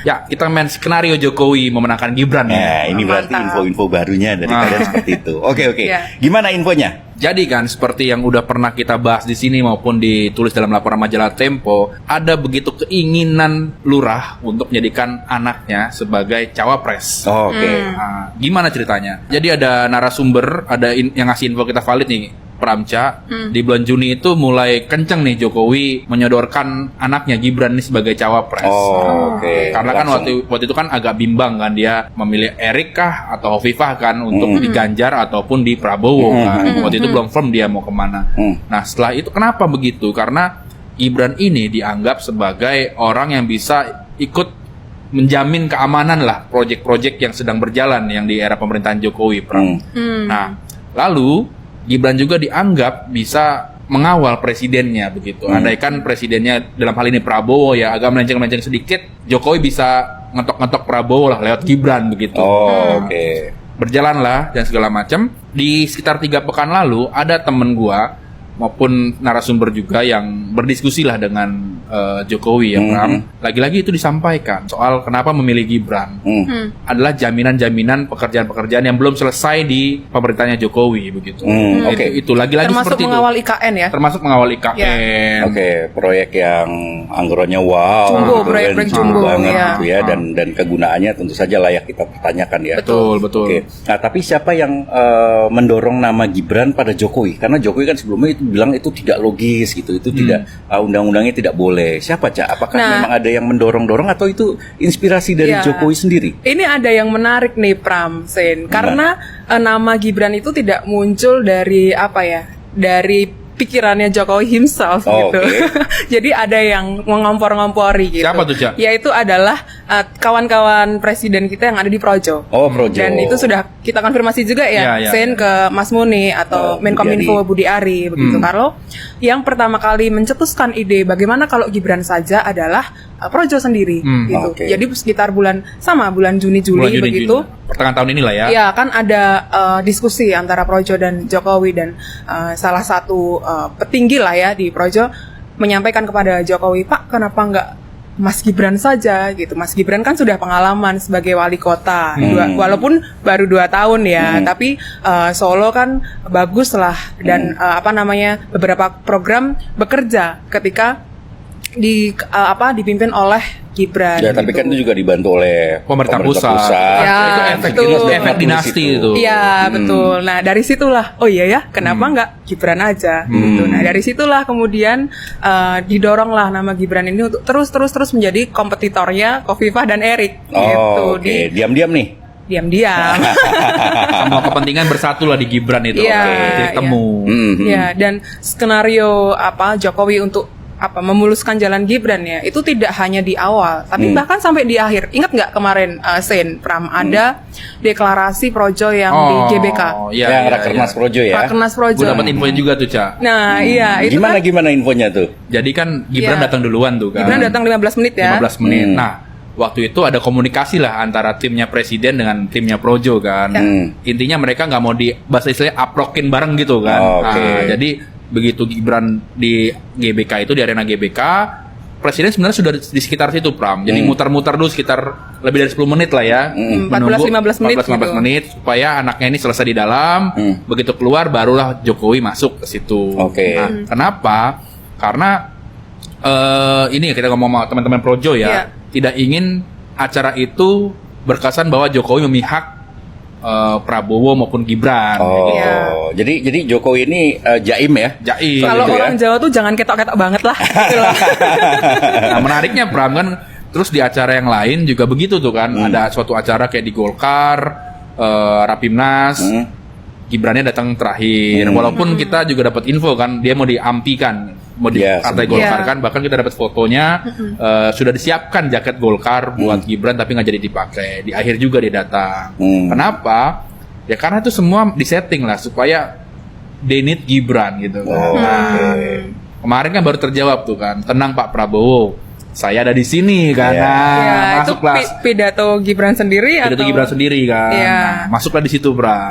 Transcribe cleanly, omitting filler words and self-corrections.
Ya, kita main skenario Jokowi memenangkan Gibran. Nah, ini berarti info-info barunya dari kalian seperti itu. Oke. Ya. Gimana infonya? Jadi kan seperti yang udah pernah kita bahas di sini maupun ditulis dalam laporan majalah Tempo, ada begitu keinginan lurah untuk menjadikan anaknya sebagai cawapres. Oke. Nah, gimana ceritanya? Jadi ada narasumber, yang ngasih info kita valid nih, Pramca. Di bulan Juni itu mulai kenceng nih Jokowi menyodorkan anaknya Gibran nih sebagai cawapres. Oke. Karena kan waktu itu kan agak bimbang kan, dia memilih Erik kah atau Hovifah kan untuk di Ganjar ataupun di Prabowo kan. Waktu itu belum firm dia mau kemana. Nah setelah itu kenapa begitu? Karena Gibran ini dianggap sebagai orang yang bisa ikut menjamin keamanan lah proyek-proyek yang sedang berjalan yang di era pemerintahan Jokowi. Nah lalu Gibran juga dianggap bisa mengawal presidennya begitu. Andaikan presidennya dalam hal ini Prabowo ya agak melenceng-melenceng sedikit, Jokowi bisa ngetok-ngetok Prabowo lah lewat Gibran begitu. Oke. Berjalanlah dan segala macam. Di sekitar 3 pekan lalu ada temen gua maupun narasumber juga yang berdiskusi lah dengan Jokowi ya Pram. Lagi-lagi itu disampaikan soal kenapa memilih Gibran. Adalah jaminan-jaminan pekerjaan-pekerjaan yang belum selesai di pemerintahnya Jokowi begitu. Itu lagi-lagi termasuk seperti mengawal itu. IKN ya. Termasuk mengawal IKN. Oke, proyek yang anggarannya wow, Jumbo, gitu proyek kan, jumbo, banget ya. gitu ya, dan kegunaannya tentu saja layak kita pertanyakan ya. Betul. Oke. Nah, tapi siapa yang mendorong nama Gibran pada Jokowi? Karena Jokowi kan sebelumnya itu bilang itu tidak logis gitu, itu tidak undang-undangnya tidak boleh. Siapa, Cak? Apakah memang ada yang mendorong-dorong atau itu inspirasi dari Jokowi sendiri? Ini ada yang menarik nih Pram Sen, karena nama Gibran itu tidak muncul dari apa ya? Dari pikirannya Jokowi himself gitu. Jadi ada yang mengompor-ngompori gitu. Siapa tuh, Cak? Yaitu adalah kawan-kawan presiden kita yang ada di Projo. Projo. Dan itu sudah kita konfirmasi juga ya, Sen ke Mas Muni atau Menkominfo Budi Ari begitu. Kalau yang pertama kali mencetuskan ide bagaimana kalau Gibran saja adalah Projo sendiri gitu. Jadi sekitar bulan Juni Juli begitu. Pertengahan tahun inilah ya. Ya, kan ada diskusi antara Projo dan Jokowi, dan salah satu petinggi lah ya di Projo menyampaikan kepada Jokowi, "Pak, kenapa enggak Mas Gibran saja gitu. Mas Gibran kan sudah pengalaman sebagai wali kota, walaupun baru 2 tahun ya, tapi Solo kan bagus lah, dan beberapa program bekerja ketika dipimpin oleh Gibran. Ya, tapi kan itu juga dibantu oleh pemerintah pusat. Ya, itu efek dinasti itu. Iya, betul. Nah, dari situlah, kenapa nggak Gibran aja? Gitu. Nah, dari situlah kemudian didoronglah nama Gibran ini untuk terus menjadi kompetitornya Khofifah dan Erik. Oke. Diam-diam nih. Diam-diam. Semua kepentingan bersatu lah di Gibran itu. Titik temu. Ya, dan skenario Jokowi untuk memuluskan jalan Gibran ya, itu tidak hanya di awal, tapi bahkan sampai di akhir. Ingat nggak kemarin Pram ada deklarasi Projo yang di GBK? Yang Rakernas Projo ya. Rakernas Projo. Gue dapat infonya juga tuh, Ca. Nah, iya itu gimana infonya tuh? Jadi kan Gibran datang duluan tuh kan. Gibran datang 15 menit ya. 15 menit. Nah, waktu itu ada komunikasi lah antara timnya presiden dengan timnya Projo kan. Intinya mereka nggak mau bahasa istilahnya aprokin bareng gitu kan. Jadi begitu Gibran di GBK itu, di arena GBK, presiden sebenarnya sudah di sekitar situ Pram. Jadi muter-muter dulu sekitar lebih dari 10 menit lah ya. 14-15 menit supaya anaknya ini selesai di dalam. Begitu keluar barulah Jokowi masuk ke situ. Nah, kenapa? Karena ini kita ngomong sama teman-teman Projo ya, tidak ingin acara itu berkesan bahwa Jokowi memihak Prabowo maupun Gibran. Jadi Jokowi ini jaim ya. Jaim. Kalau orang Jawa tuh jangan ketok-ketok banget lah. Nah, menariknya Pram kan, terus di acara yang lain juga begitu tuh kan. Ada suatu acara kayak di Golkar, Rapimnas, Gibrannya datang terakhir. Walaupun kita juga dapat info kan, dia mau diampikan, mau di partai Golkar kan. Bahkan kita dapat fotonya, sudah disiapkan jaket Golkar buat Gibran, tapi nggak jadi dipakai. Di akhir juga dia datang. Kenapa? Ya karena itu semua disetting lah supaya they need Gibran gitu kan. Kemarin kan baru terjawab tuh kan, tenang Pak Prabowo, saya ada di sini kan. Masuklah. Itu pidato Gibran sendiri Gibran sendiri kan. Nah, masuklah di situ, Bram.